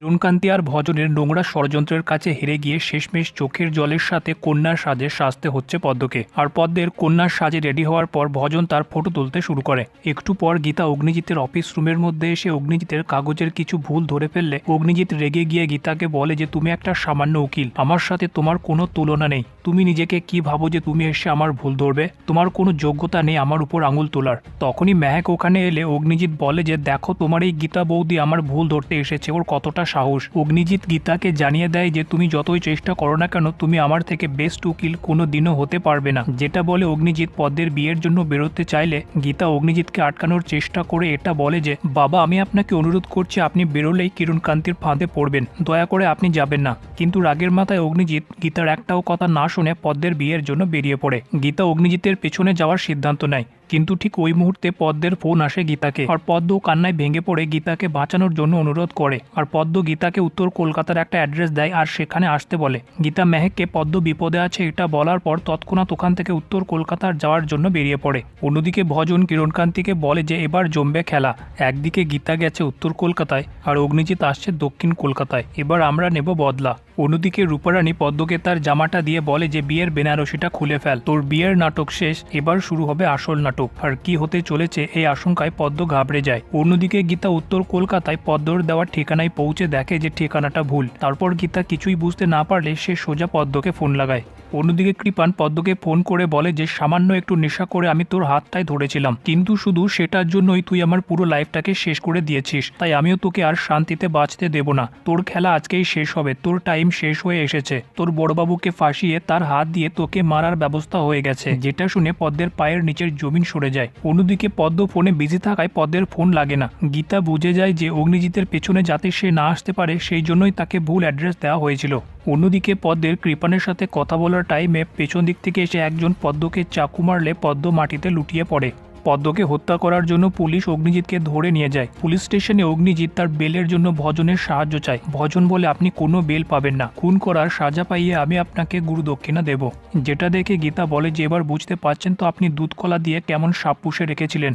কিরণকান্তি আর ভজনের নোংরা ষড়যন্ত্রের কাছে হেরে গিয়ে শেষমেশ চোখের জলের সাথে কন্যার সাজে সাজতে হচ্ছে পদ্মকে। আর পদ্মের কন্যার সাজে রেডি হওয়ার পর ভজন তার ফটো তুলতে শুরু করে। একটু পর গীতা অগ্নিজিতের অফিস রুমের মধ্যে এসে অগ্নিজিতের কাগজের কিছু ভুল ধরে ফেললে অগ্নিজিৎ রেগে গিয়ে গীতাকে বলে যে তুমি একটা সামান্য উকিল, আমার সাথে তোমার কোনো তুলনা নেই। তুমি নিজেকে কি ভাবো যে তুমি এসে আমার ভুল ধরবে? তোমার কোনো যোগ্যতা নেই আমার উপর আঙুল তোলার। তখনই মেহেক ওখানে এলে অগ্নিজিৎ বলে যে দেখো তোমার এই গীতা বৌদি আমার ভুল ধরতে এসেছে, ওর কতটা সাহস। অগ্নিজিৎ গীতাকে জানিয়ে দেয় যে তুমি যতই চেষ্টা করো না কেন তুমি আমার থেকে বেস্ট উকিল কোনো দিনও হতে পারবে না। যেটা বলে অগ্নিজিৎ পদ্মের বিয়ের জন্য বেরোতে চাইলে গীতা অগ্নিজিৎকে আটকানোর চেষ্টা করে এটা বলে যে বাবা আমি আপনাকে অনুরোধ করছি আপনি বেরোলেই কিরণকান্তির ফাঁদে পড়বেন, দয়া করে আপনি যাবেন না। কিন্তু রাগের মাথায় অগ্নিজিৎ গীতার একটাও কথা না শুনে পদ্মের বিয়ের জন্য বেরিয়ে পড়ে। গীতা অগ্নিজিতের পেছনে যাওয়ার সিদ্ধান্ত নেয়, কিন্তু ঠিক ওই মুহূর্তে পদ্মের ফোন আসে গীতাকে। আর পদ্ম কান্নায় ভেঙে পড়ে গীতাকে বাঁচানোর জন্য অনুরোধ করে। আর পদ্ম গীতাকে উত্তর কলকাতার একটা অ্যাড্রেস দেয় আর সেখানে আসতে বলে। গীতা মেহেককে পদ্ম বিপদে আছে এটা বলার পর তৎক্ষণাৎ ওখান থেকে উত্তর কলকাতার যাওয়ার জন্য বেরিয়ে পড়ে। অন্যদিকে ভজন কিরণকান্তিকে বলে যে এবার জমবে খেলা। একদিকে গীতা গেছে উত্তর কলকাতায় আর অগ্নিজিৎ আসছে দক্ষিণ কলকাতায়, এবার আমরা নেব বদলা। অন্যদিকে রূপারানী পদ্মকে তার জামাটা দিয়ে বলে যে বিয়ের বেনারসিটা খুলে ফেল, তোর বিয়ের নাটক শেষ, এবার শুরু হবে আসল নাটক। আর কি হতে চলেছে এই আশঙ্কায় পদ্ম ঘাবড়ে যায়। অন্যদিকে গীতা উত্তর কলকাতায় পদ্মর দেওয়ার ঠিকানায় পৌঁছে দেখে যে ঠিকানাটা ভুল। তারপর গীতা কিছুই বুঝতে না পারলে সে সোজা পদ্মকে ফোন লাগায়। অন্যদিকে কৃপান পদ্মকে ফোন করে বলে যে সামান্য একটু নেশা করে আমি তোর হাতটাই ধরেছিলাম, কিন্তু শুধু সেটার জন্যই তুই আমার পুরো লাইফটাকে শেষ করে দিয়েছিস, তাই আমিও তোকে আর শান্তিতে বাঁচতে দেব না। তোর খেলা আজকেই শেষ হবে, তোর টাইম শেষ হয়ে এসেছে। তোর বড়বাবুকে ফাঁসিয়ে তার হাত দিয়ে তোকে মারার ব্যবস্থা হয়ে গেছে। যেটা শুনে পদ্মের পায়ের নিচের জমিন সরে যায়। অন্যদিকে পদ্ম ফোনে বিজি থাকায় পদ্মের ফোন লাগে না। গীতা বুঝে যায় যে অগ্নিজিতের পেছনে যাতে সে না আসতে পারে সেই জন্যই তাকে ভুল অ্যাড্রেস দেওয়া হয়েছিল। অন্যদিকে পদ্মের কৃপানের সাথে কথা বলার টাইমে পেছন দিক থেকে এসে একজন পদ্মকে চাকু মারলে পদ্ম মাটিতে লুটিয়ে পড়ে। পদ্মকে হত্যা করার জন্য পুলিশ অগ্নিজিৎকে ধরে নিয়ে যায়। পুলিশ স্টেশনে অগ্নিজিৎ তার বেলের জন্য ভজনের সাহায্য চায়। ভজন বলে আপনি কোনো বেল পাবেন না, খুন করার সাজা পাইয়ে আমি আপনাকে গুরু দক্ষিণা দেব। যেটা দেখে গীতা বলে যে এবার বুঝতে পারছেন তো আপনি দুধ কলা দিয়ে কেমন সাপ পুষে রেখেছিলেন।